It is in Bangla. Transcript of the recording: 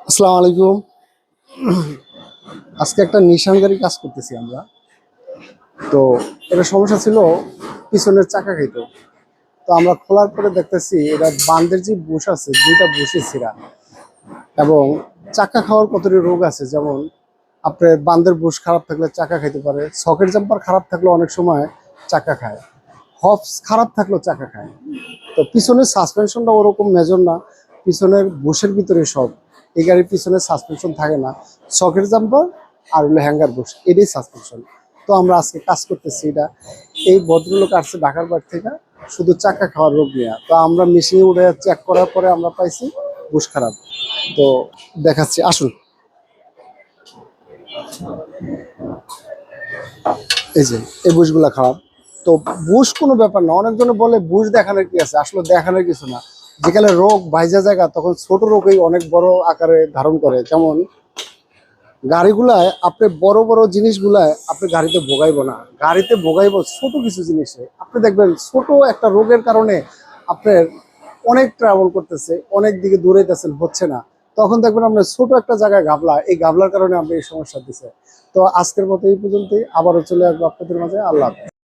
আসসালামু আলাইকুম। আজকে একটা নিশান গাড়ি কাজ করতেছি আমরা। তো এটা সমস্যা ছিল, পিছনের চাকা খাইত। তো আমরা খোলার পরে দেখতেছি এটা বান্দের যে বুশ আছে দুইটা বুশই ছিঁড়া। এবং চাকা খাওয়ার কতটি রোগ আছে, যেমন আপনার বান্দের বুশ খারাপ থাকলে চাকা খাইতে পারে, সকেট জাম্পার খারাপ থাকলে অনেক সময় চাকা খায়, হবস খারাপ থাকলেও চাকা খায়। তো পিছনের সাসপেনশনটা ওরকম মেজর না, পিছনের বুশের ভিতরে সব। এই গাড়ির পিছনে সাসপেনশন থাকে না, সকেট জাম্পার আর হলো হ্যাঙ্গার বুশ, এটাই সাসপেনশন। তো আমরা আজকে কাজ করতেছি এটা। এই ভদ্রলোক আসছে ঢাকার বাড়ি থেকে শুধু চাকা খাওয়ার রোগ নিয়ে। তো আমরা মেশিনে উঠে চেক করার পরে আমরা পাইছি বুশ খারাপ। তো দেখাচ্ছি, আসুন। এই যে এই বুশগুলা খারাপ। তো বুশ কোনো ব্যাপার না, অনেকজনে বলে বুশ দেখানোর কি আছে, আসলে দেখানোর কিছু না। যেখানে রোগ বাইজা জায়গা তখন ছোট রোগই অনেক বড় আকারে ধারণ করে। যেমন গাড়িগুলায় আপনি বড় বড় জিনিসগুলায় আপনি গাড়িতে ভোগাইব না, গাড়িতে ভোগাইব ছোট কিছু জিনিসে। আপনি দেখবেন ছোট একটা রোগের কারণে আপনার অনেক ট্রাভেল করতেছে, অনেক দিকে দৌড়াইতেছেন, হচ্ছে না। তখন দেখবেন আপনার ছোট একটা জায়গায় গাবলা, এই গাবলার কারণে আপনি এই সমস্যা দিচ্ছে। তো আজকের মতো এই পর্যন্তই, আবারও চলে আসবো আপনাদের মাঝে। আল্লাহ হাফেজ।